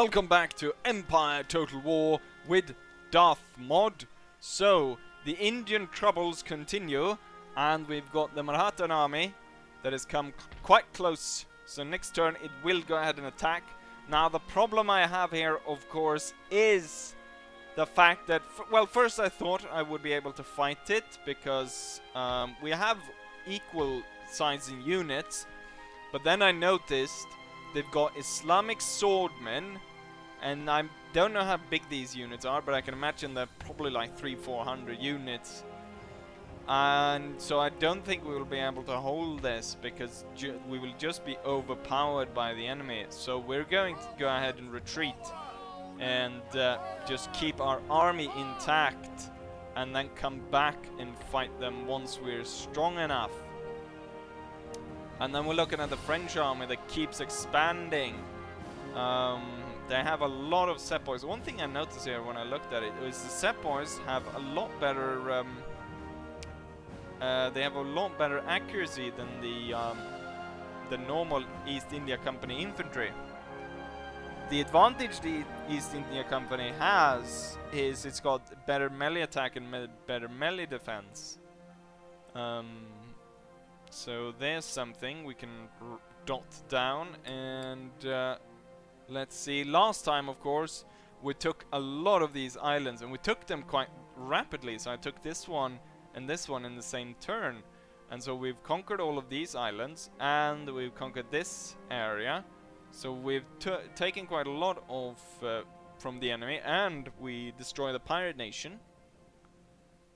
welcome back to Empire Total War with Darth Mod. So, the Indian troubles continue, and we've got the Maratha army that has come quite close. So next turn it will go ahead and attack. Now the problem I have here, of course, is the fact that, well, first I thought I would be able to fight it, because we have equal sizing units, but then I noticed they've got Islamic swordmen, and I don't know how big these units are, but I can imagine they're probably like 300-400 units. And so I don't think we will be able to hold this, because we will just be overpowered by the enemy. So we're going to go ahead and retreat and just keep our army intact, and then come back and fight them once we're strong enough. And then we're looking at the French army that keeps expanding. They have a lot of sepoys. One thing I noticed here when I looked at it was the sepoys have a lot better. They have a lot better accuracy than the normal East India Company infantry. The advantage the East India Company has is it's got better melee attack and better melee defense. So there's something we can dot down, and let's see. Last time, of course, we took a lot of these islands, and we took them quite rapidly. So I took this one and this one in the same turn, and so we've conquered all of these islands, and we've conquered this area. So we've taken quite a lot of from the enemy, and we destroy the pirate nation.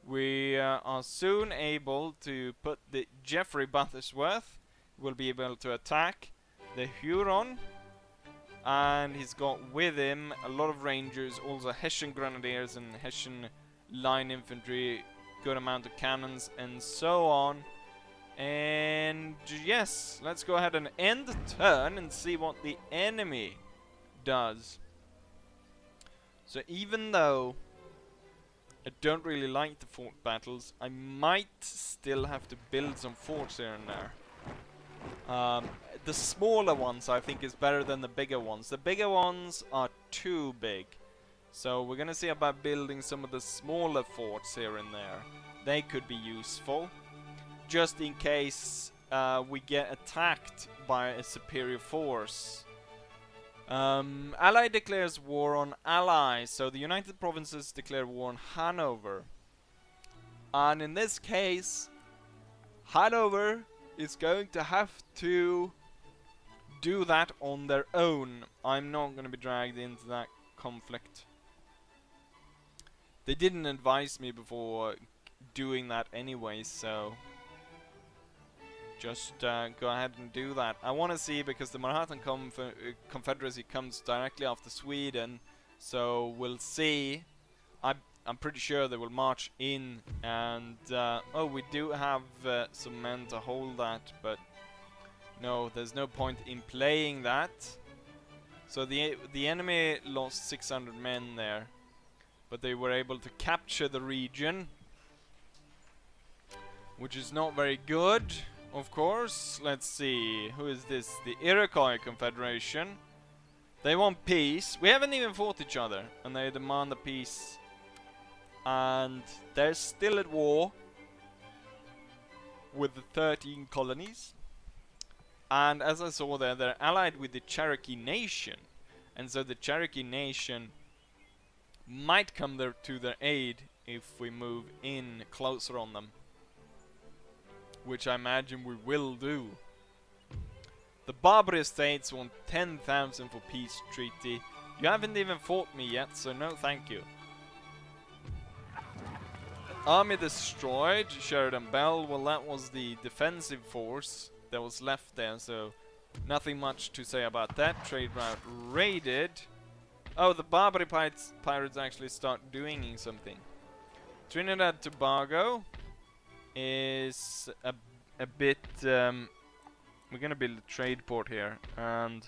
We are soon able to put the Geoffrey Buttersworth will be able to attack the Huron, and he's got with him a lot of rangers, also Hessian grenadiers and Hessian line infantry, good amount of cannons, and so on. And yes, let's go ahead and end the turn and see what the enemy does. So even though I don't really like the fort battles, I might still have to build some forts here and there. The smaller ones I think is better than the bigger ones. The bigger ones are too big. So we're gonna see about building some of the smaller forts here and there. They could be useful, just in case we get attacked by a superior force. Ally declares war on allies, so the United Provinces declare war on Hanover. And in this case, Hanover is going to have to do that on their own. I'm not going to be dragged into that conflict. They didn't advise me before doing that anyway, so just go ahead and do that. I want to see, because the Maratha Confederacy comes directly after Sweden, so we'll see. I'm pretty sure they will march in, and oh, we do have some men to hold that, but no, there's no point in playing that. So the enemy lost 600 men there, but they were able to capture the region, which is not very good. Of course, let's see, who is this? The Iroquois Confederation. They want peace. We haven't even fought each other, and they demand a peace. And they're still at war with the 13 colonies. And as I saw there, they're allied with the Cherokee Nation. And so the Cherokee Nation might come there to their aid if we move in closer on them, which I imagine we will do. The Barbary Estates want 10,000 for peace treaty. You haven't even fought me yet, so no thank you. Army destroyed, Sheridan Bell. Well, that was the defensive force that was left there, so nothing much to say about that. Trade route raided. Oh, the Barbary pirates actually start doing something. Trinidad Tobago is a bit we're gonna build a trade port here, and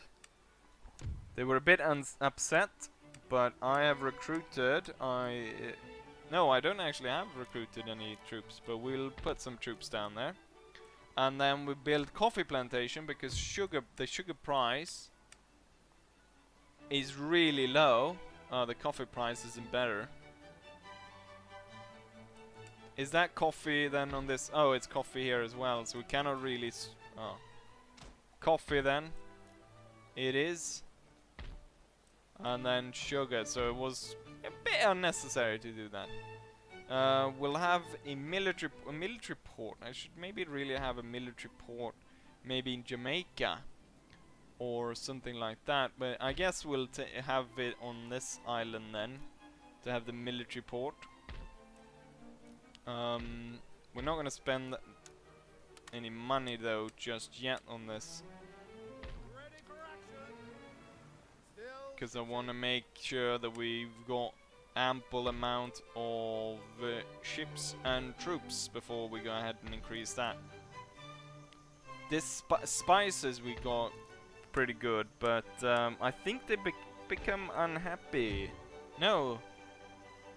they were a bit upset, but I have recruited no, I don't actually have recruited any troops, but we'll put some troops down there. And then we build coffee plantation, because the sugar price is really low. The coffee price isn't better. Is that coffee then on this? Oh, it's coffee here as well, so we cannot really... oh. Coffee then. It is. And then sugar, so it was a bit unnecessary to do that. We'll have a military port. I should maybe really have a military port, maybe in Jamaica or something like that. But I guess we'll have it on this island then, to have the military port. We're not gonna spend any money though just yet on this, because I want to make sure that we've got ample amount of ships and troops before we go ahead and increase that. This spices we got pretty good, but I think they become unhappy. No,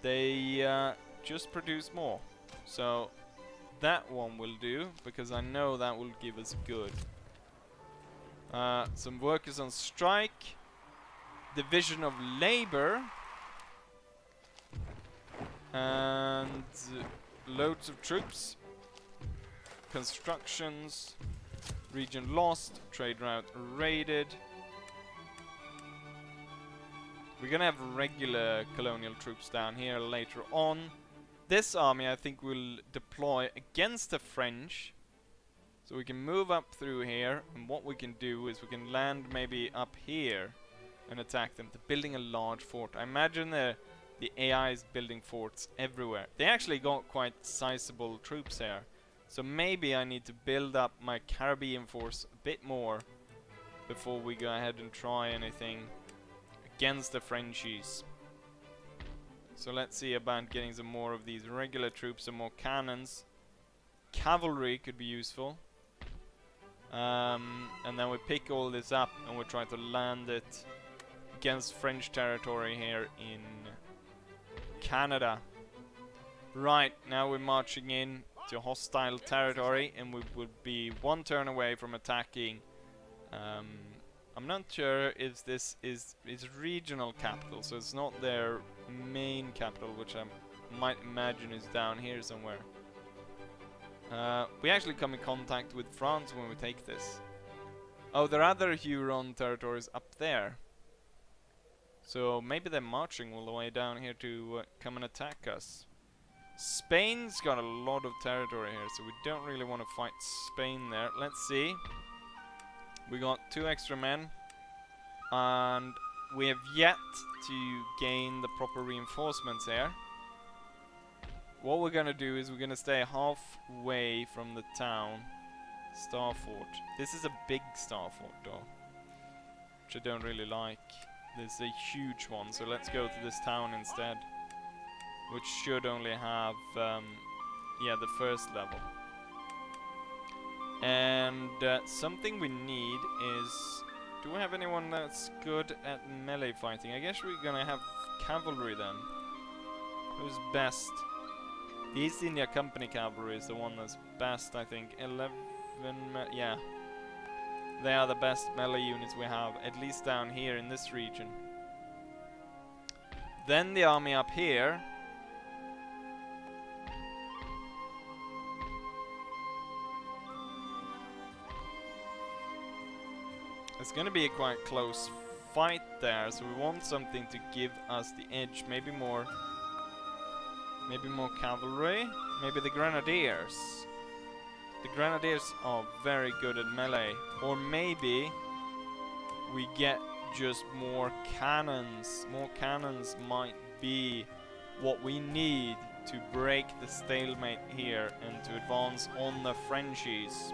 they just produce more. So that one will do, because I know that will give us good. Some workers on strike. Division of labor. And loads of troops. Constructions. Region lost. Trade route raided. We're gonna have regular colonial troops down here later on. This army I think will deploy against the French. So we can move up through here, and what we can do is we can land maybe up here and attack them. They're building a large fort. I imagine the AI is building forts everywhere. They actually got quite sizable troops here. So maybe I need to build up my Caribbean force a bit more before we go ahead and try anything against the Frenchies. So let's see about getting some more of these regular troops, some more cannons. Cavalry could be useful. And then we pick all this up and we try to land it against French territory here in Canada. Right, now we're marching in to hostile territory, and we would be one turn away from attacking. I'm not sure if this is regional capital, so it's not their main capital, which I might imagine is down here somewhere. We actually come in contact with France when we take this. Oh, there are other Huron territories up there. So maybe they're marching all the way down here to come and attack us. Spain's got a lot of territory here, so we don't really want to fight Spain there. Let's see. We got 2 extra men, and we have yet to gain the proper reinforcements here. What we're gonna do is we're gonna stay halfway from the town. Star Fort. This is a big Star Fort though, which I don't really like. There's a huge one, so let's go to this town instead, which should only have yeah, the first level. And something we need is, do we have anyone that's good at melee fighting? I guess we're gonna have cavalry then. Who's best? The East India Company cavalry is the one that's best, I think. 11, yeah. They are the best melee units we have, at least down here in this region. Then the army up here. It's gonna be a quite close fight there, so we want something to give us the edge. Maybe more cavalry. Maybe the grenadiers. The grenadiers are very good at melee. Or maybe we get just more cannons. More cannons might be what we need to break the stalemate here and to advance on the Frenchies.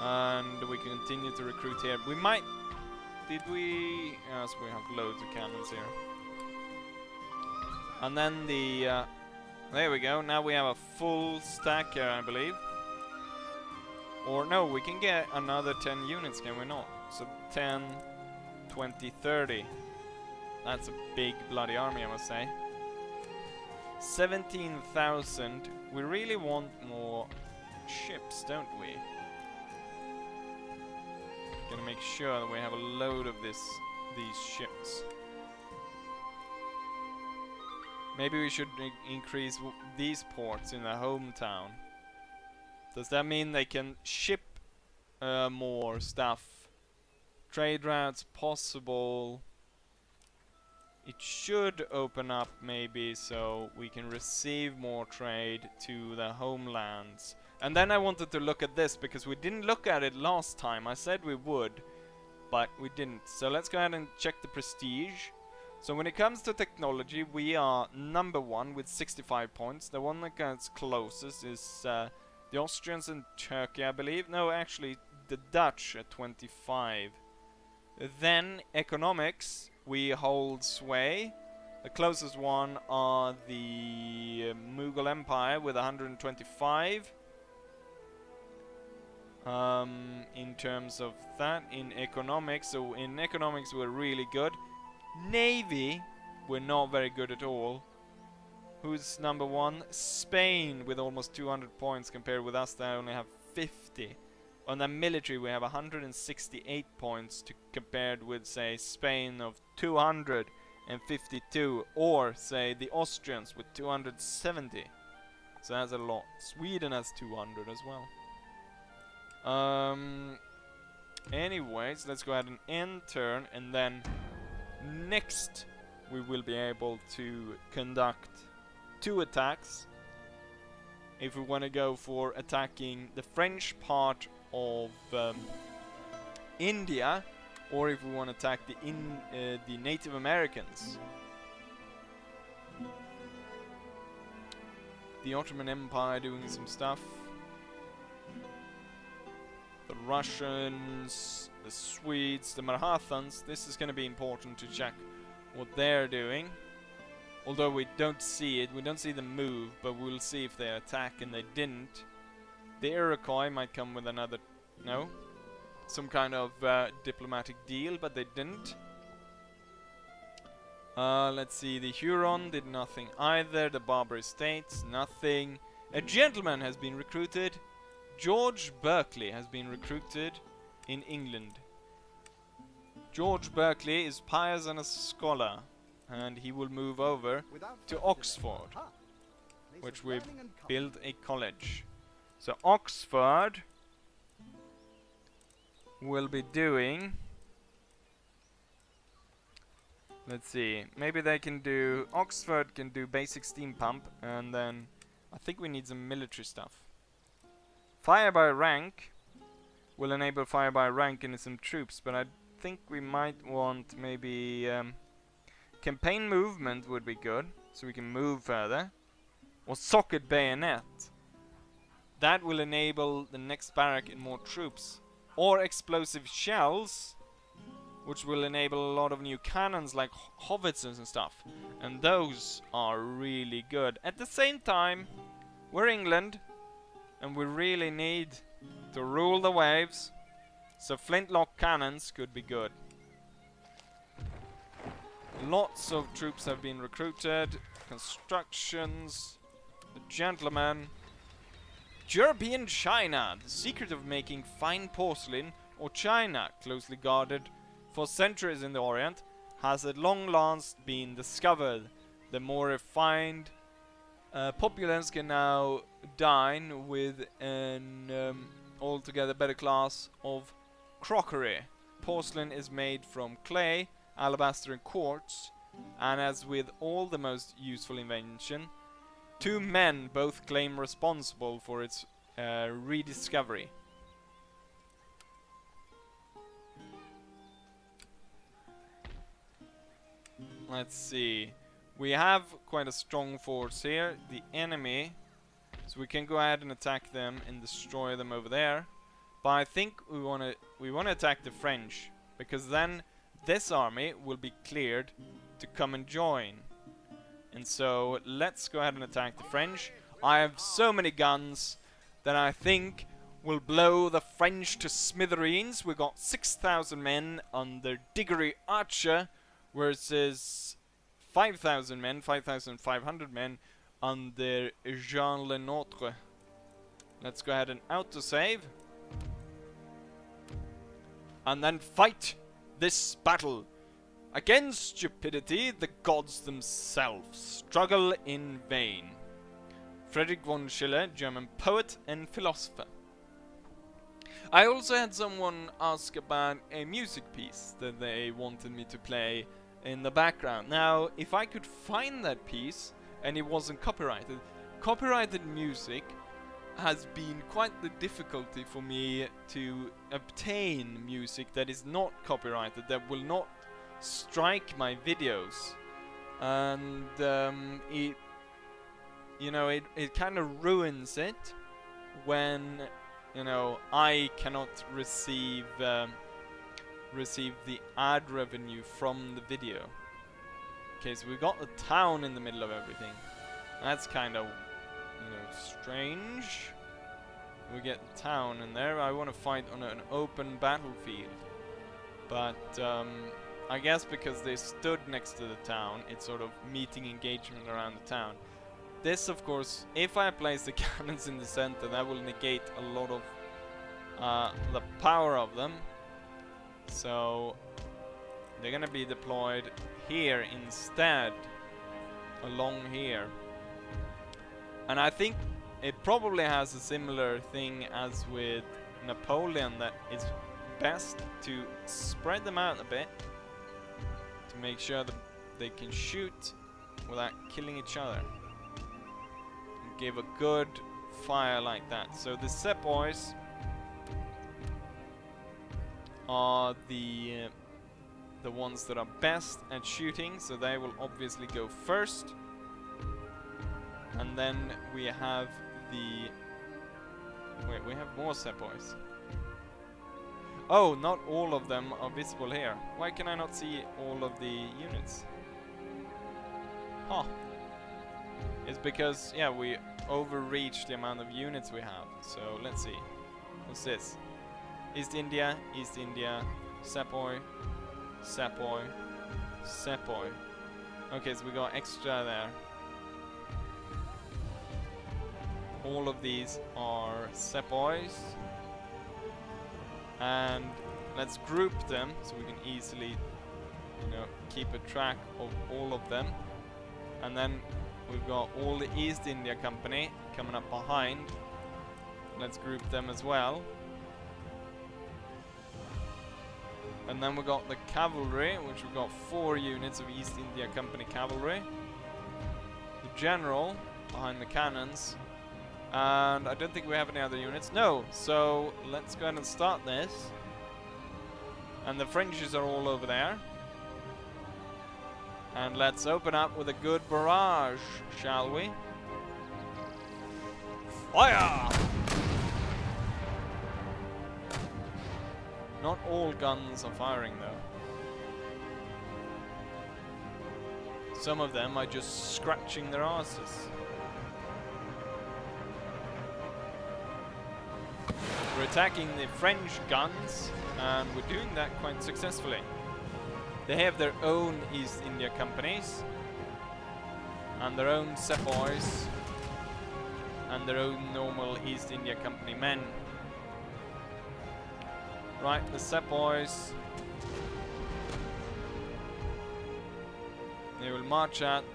And we can continue to recruit here. We might... Did we... Yes, we have loads of cannons here. And then the... there we go. Now we have a full stack here, I believe. Or no, we can get another 10 units, can we not? So 10, 20, 30. That's a big bloody army, I must say. 17,000. We really want more ships, don't we? gonna make sure that we have a load of these ships. Maybe we should increase these ports in their hometown. Does that mean they can ship more stuff? Trade routes possible. It should open up maybe so we can receive more trade to the homelands. And then I wanted to look at this because we didn't look at it last time. I said we would, but we didn't. So let's go ahead and check the prestige. So when it comes to technology, we are number 1 with 65 points. The one that gets closest is the Austrians and Turkey, I believe. No, actually the Dutch at 25. Then economics, we hold sway. The closest one are the Mughal Empire with 125. In terms of that, in economics, so in economics we're really good. Navy, we're not very good at all. Who's number 1? Spain with almost 200 points compared with us that only have 50. On the military we have 168 points compared with, say, Spain of 252, or say the Austrians with 270. So that's a lot. Sweden has 200 as well. Anyways, let's go ahead and end turn, and then next we will be able to conduct 2 attacks if we want to go for attacking the French part of India, or if we want to attack the Native Americans. The Ottoman Empire doing some stuff. The Russians, the Swedes, the Marathans. This is going to be important to check what they're doing. Although we don't see it, we don't see them move, but we'll see if they attack, and they didn't. The Iroquois might come with another, no, some kind of diplomatic deal, but they didn't. Let's see, the Huron did nothing either. The Barbary States, nothing. A gentleman has been recruited. George Berkeley has been recruited in England. George Berkeley is pious and a scholar, and he will move over to Oxford, which we've built a college. So Oxford will be doing, let's see, maybe they can do, Oxford can do basic steam pump, and then I think we need some military stuff. Fire by rank will enable fire by rank in some troops, but I think we might want maybe campaign movement would be good, so we can move further. Or socket bayonet. That will enable the next barrack in more troops. Or explosive shells, which will enable a lot of new cannons like howitzers and stuff. And those are really good. At the same time, we're England, and we really need to rule the waves, so flintlock cannons could be good. Lots of troops have been recruited. Constructions, the gentleman. European China, the secret of making fine porcelain or china, closely guarded for centuries in the Orient, has at long last been discovered. The more refined populace can now dine with an altogether better class of crockery. Porcelain is made from clay, alabaster and quartz, and as with all the most useful invention, 2 men both claim responsible for its rediscovery. Let's see. We have quite a strong force here. The enemy, so we can go ahead and attack them and destroy them over there. But I think we want to attack the French, because then this army will be cleared to come and join. And so let's go ahead and attack the French. I have so many guns that I think will blow the French to smithereens. We got 6,000 men under Diggory Archer versus 5,000 men, 5,500 men under Jean Le Notre. Let's go ahead and autosave. and then fight this battle. Against stupidity, the gods themselves struggle in vain. Friedrich von Schiller, German poet and philosopher. I also had someone ask about a music piece that they wanted me to play in the background. Now, if I could find that piece and it wasn't copyrighted, copyrighted music has been quite the difficulty for me to obtain music that is not copyrighted, that will not strike my videos, and it, you know, it kind of ruins it when, you know, I cannot receive the ad revenue from the video. Okay, so we got the town in the middle of everything. That's kind of, you know, strange. We get the town in there. I want to fight on an open battlefield, but I guess because they stood next to the town, it's sort of meeting engagement around the town. This, of course, if I place the cannons in the center, that will negate a lot of the power of them. So they're gonna be deployed here instead, along here. And I think it probably has a similar thing as with Napoleon, that it's best to spread them out a bit to make sure that they can shoot without killing each other. And give a good fire like that. So the sepoys are the ones that are best at shooting, so they will obviously go first. And then we have the... Wait, we have more sepoys. Oh, not all of them are visible here. Why can I not see all of the units? Huh. It's because, yeah, we overreached the amount of units we have. So, let's see. What's this? East India, Sepoy, Sepoy, Sepoy. Okay, so we got extra there. All of these are Sepoys. And let's group them so we can easily, you know, keep a track of all of them. And then we've got all the East India Company coming up behind. Let's group them as well. And then we got the cavalry, which we've got 4 units of East India Company cavalry. The general behind the cannons. And I don't think we have any other units. No, so let's go ahead and start this. And the Frenchies are all over there. And let's open up with a good barrage, shall we? Fire! Not all guns are firing though. Some of them are just scratching their asses. We're attacking the French guns, and we're doing that quite successfully. They have their own East India Companies, and their own sepoys, and their own normal East India Company men. Right, the sepoys, they will march out.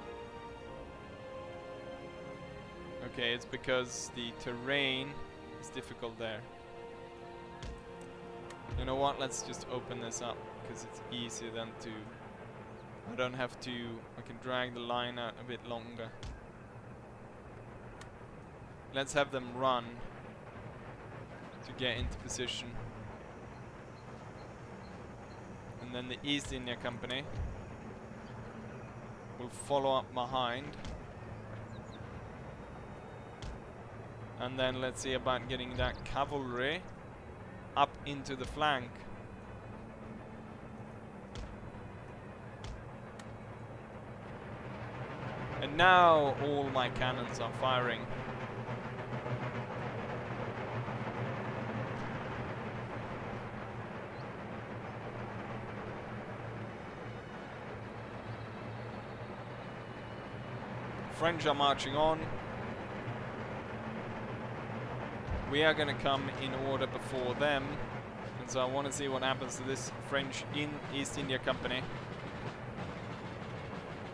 Okay, it's because the terrain is difficult there. You know what, let's just open this up, because it's easier than to... I don't have to... I can drag the line out a bit longer. Let's have them run to get into position. And then the East India Company will follow up behind. And then let's see about getting that cavalry up into the flank. And now all my cannons are firing. French are marching on. We are going to come in order before them and so I want to see what happens to this French East India Company,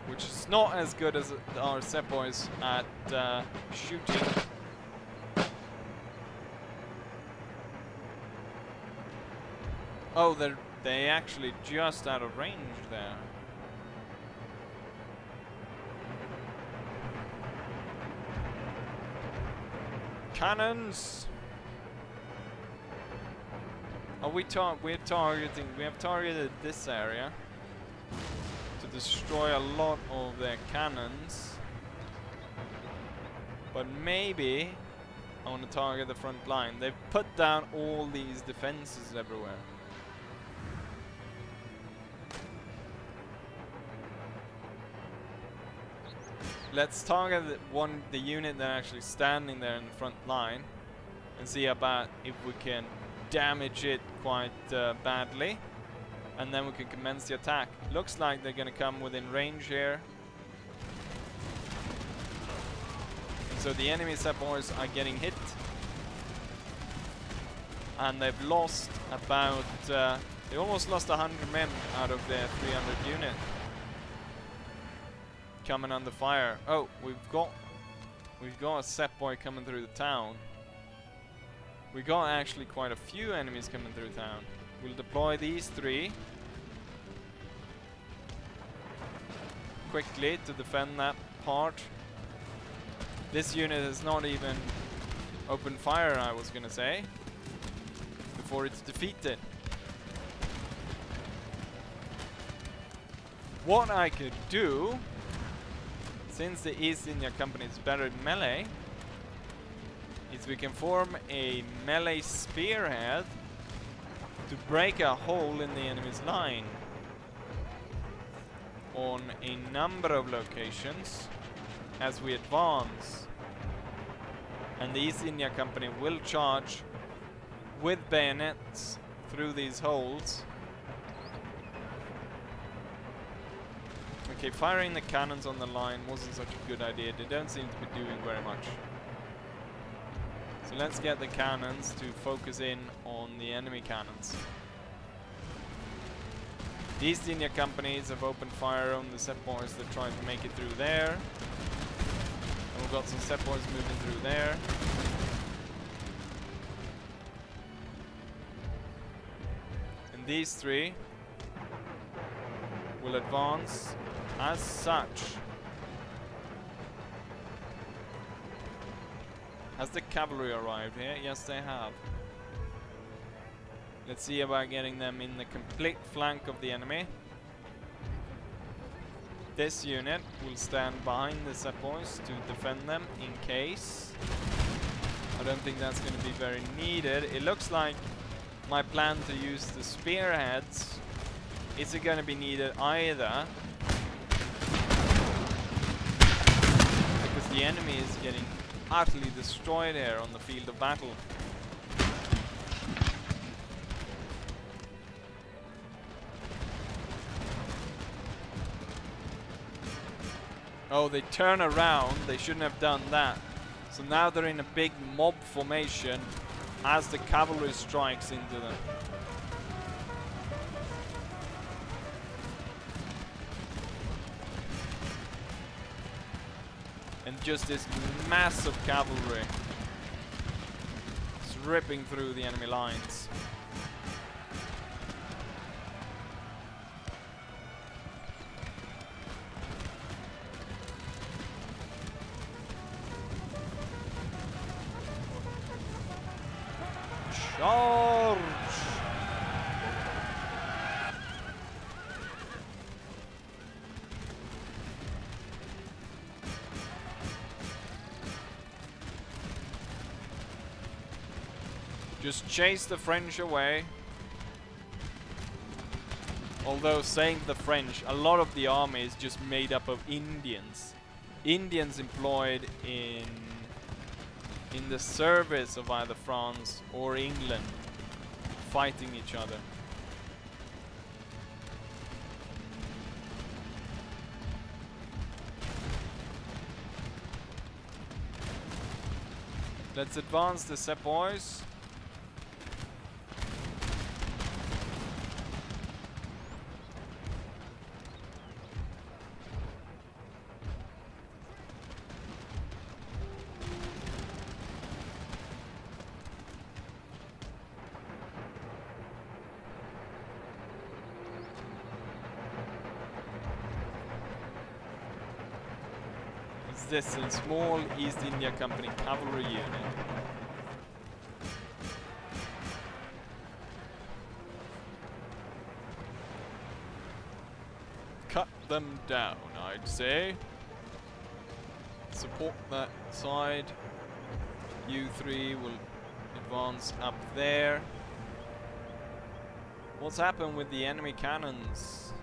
which is not as good as our sepoys at shooting. Oh, they actually just out of range there. Cannons! Are we're targeting, we have targeted this area to destroy a lot of their cannons. But maybe I want to target the front line. They've put down all these defenses everywhere. Let's target the unit that's actually standing there in the front line and see about if we can damage it quite badly, and then we can commence the attack. Looks like they're gonna come within range here. And so the enemy sepoys are getting hit, and they've lost about they almost lost 100 men out of their 300 unit. Coming under fire. Oh, we've got a sepoy coming through the town. We got actually quite a few enemies coming through town. We'll deploy these 3 quickly to defend that part. This unit has not even opened fire, I was gonna say, before it's defeated. What I could do, since the East India Company is better in melee, is we can form a melee spearhead to break a hole in the enemy's line on a number of locations as we advance. And the East India Company will charge with bayonets through these holes. Okay, firing the cannons on the line wasn't such a good idea. They don't seem to be doing very much. So let's get the cannons to focus in on the enemy cannons. The East India Companies have opened fire on the sepoys that tried to make it through there. And we've got some sepoys moving through there. And these 3 will advance as such. Has the cavalry arrived here? Yes, they have. Let's see about getting them in the complete flank of the enemy. This unit will stand behind the sepoys to defend them in case. I don't think that's going to be very needed. It looks like my plan to use the spearheads isn't going to be needed either, because the enemy is getting utterly destroyed here on the field of battle. Oh, they turn around. They shouldn't have done that. So now they're in a big mob formation as the cavalry strikes into them. And just this massive cavalry is ripping through the enemy lines. Charge! Just chase the French away. Although saying the French, a lot of the army is just made up of Indians. Indians employed in the service of either France or England, fighting each other. Let's advance the sepoys. Is this a small East India Company cavalry unit? Cut them down, I'd say. Support that side. You three will advance up there. What's happened with the enemy cannons?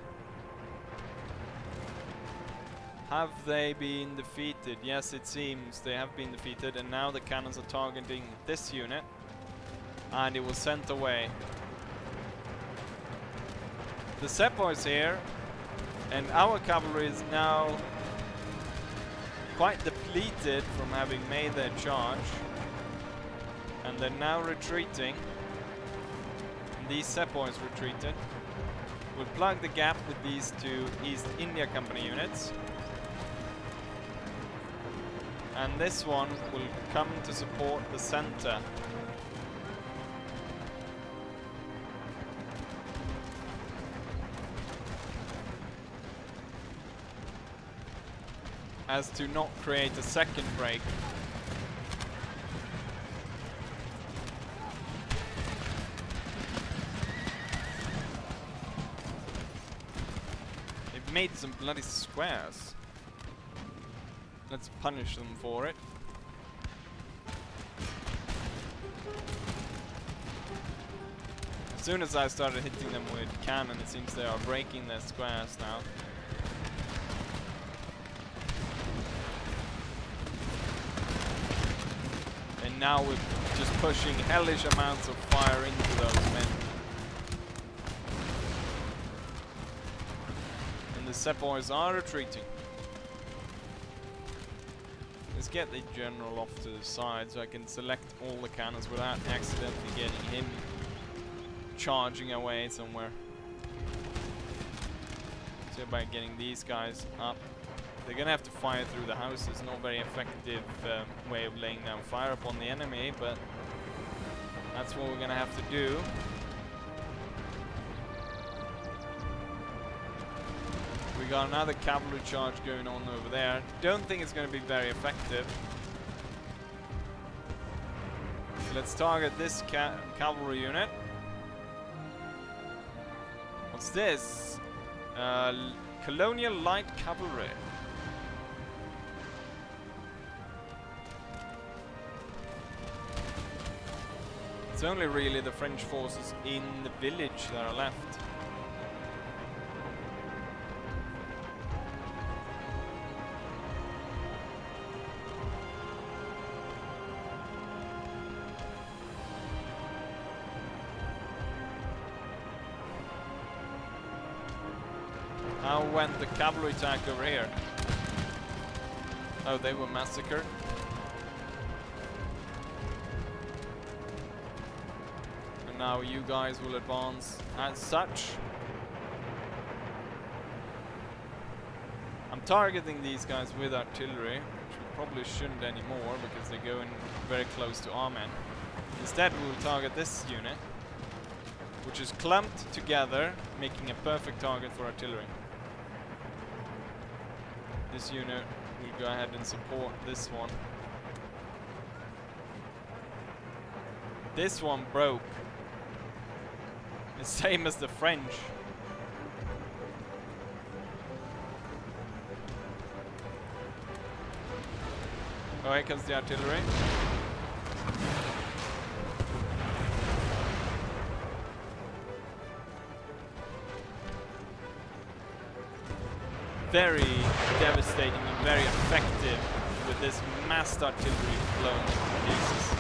Have they been defeated? Yes, it seems they have been defeated, and now the cannons are targeting this unit, and it was sent away. The sepoys here, and our cavalry is now quite depleted from having made their charge, and they're now retreating. And these sepoys retreated. We'll plug the gap with these two East India Company units, and this one will come to support the center. As to not create a second break. They've made some bloody squares. Let's punish them for it. As soon as I started hitting them with cannon, it seems they are breaking their squares now. And now we're just pushing hellish amounts of fire into those men. And the sepoys are retreating. Let's get the general off to the side so I can select all the cannons without accidentally getting him charging away somewhere. So by getting these guys up, they're gonna have to fire through the houses. Not very effective way of laying down fire upon the enemy, but that's what we're gonna have to do. We got another cavalry charge going on over there. Don't think it's gonna be very effective. So let's target this cavalry unit. What's this? Colonial Light Cavalry. It's only really the French forces in the village that are left. How went the cavalry attack over here? Oh, they were massacred. And now you guys will advance as such. I'm targeting these guys with artillery, which we probably shouldn't anymore because they're going very close to our men. Instead we will target this unit, which is clumped together, making a perfect target for artillery. This unit will go ahead and support this one. This one broke. The same as the French. Oh, here comes the artillery. Very devastating and very effective with this massed artillery blown into pieces.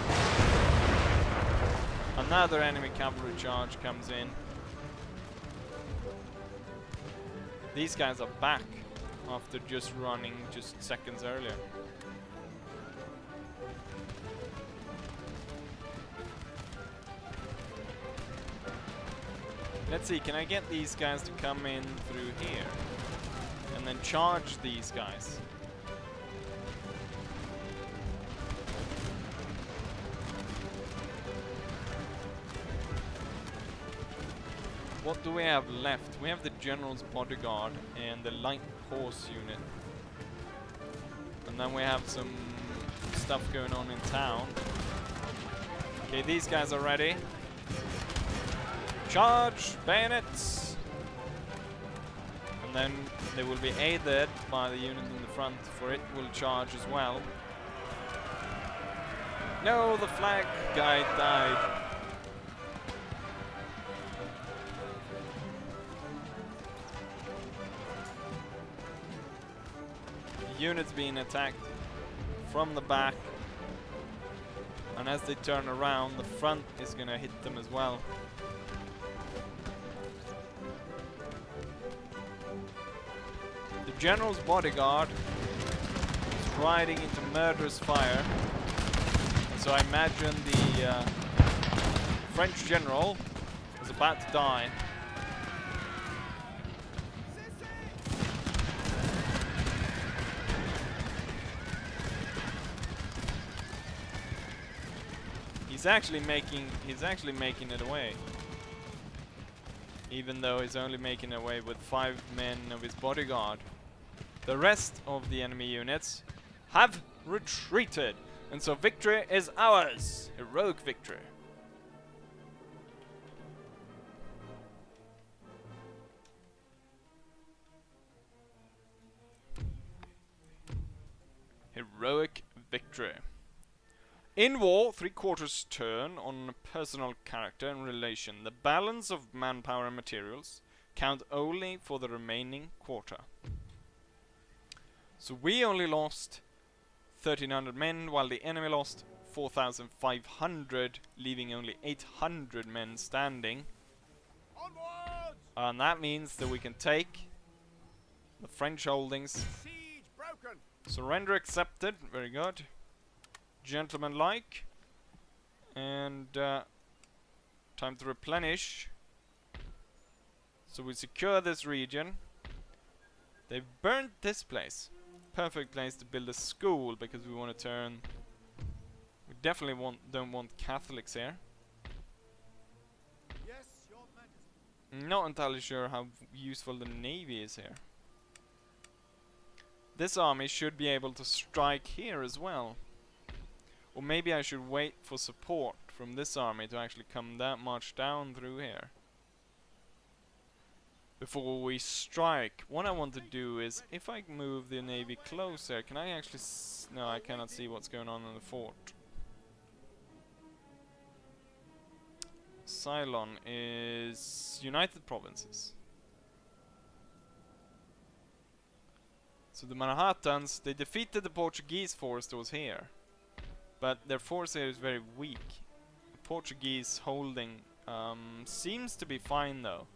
Another enemy cavalry charge comes in. These guys are back after just running just seconds earlier. Let's see, can I get these guys to come in through here? And then charge these guys. What do we have left? We have the General's Bodyguard and the Light Horse unit. And then we have some stuff going on in town. Okay, these guys are ready. Charge! Bayonets! And then they will be aided by the unit in the front, for it will charge as well. No, the flag guy died. Units being attacked from the back, and as they turn around, the front is gonna hit them as well. The general's bodyguard is riding into murderous fire, and so I imagine the French general is about to die. He's actually making it away. Even though he's only making it away with 5 men of his bodyguard. The rest of the enemy units have retreated. And so victory is ours. Heroic victory. Heroic victory. In war, 3/4 turn on personal character and relation. The balance of manpower and materials count only for the remaining quarter. So we only lost 1,300 men, while the enemy lost 4,500, leaving only 800 men standing. Onwards! And that means that we can take the French holdings. Siege broken. Surrender accepted. Very good. Gentleman-like. And time to replenish. So we secure this region. They've burnt this place. Perfect place to build a school, because we want to turn... We definitely don't want Catholics here. Yes, Your Majesty. Not entirely sure how useful the navy is here. This army should be able to strike here as well. Or maybe I should wait for support from this army to actually come that march down through here before we strike. What I want to do is, if I move the navy closer, can I actually no, I cannot see what's going on in the fort. Ceylon is United Provinces. So the Manhattans, they defeated the Portuguese force that was here. But their force here is very weak. The Portuguese holding seems to be fine though.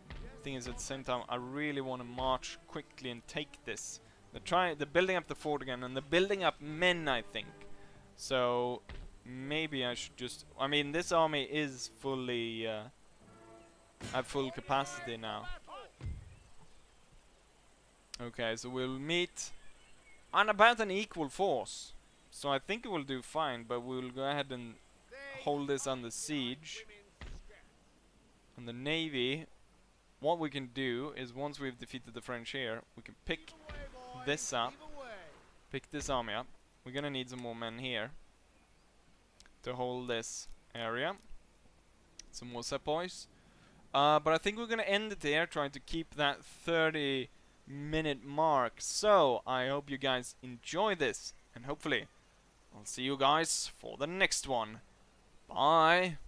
The thing is, at the same time, I really want to march quickly and take this. They're building up the fort again, and they're building up men, I think. So maybe I should just... I mean, this army is fully at full capacity now. Okay, so we'll meet on about an equal force. So I think it will do fine, but we'll go ahead and hold this under siege. And the navy, what we can do is, once we've defeated the French here, we can pick this up, pick this army up. We're gonna need some more men here to hold this area. Some more sepoys. But I think we're gonna end it there, trying to keep that 30-minute mark. So I hope you guys enjoy this, and hopefully I'll see you guys for the next one. Bye!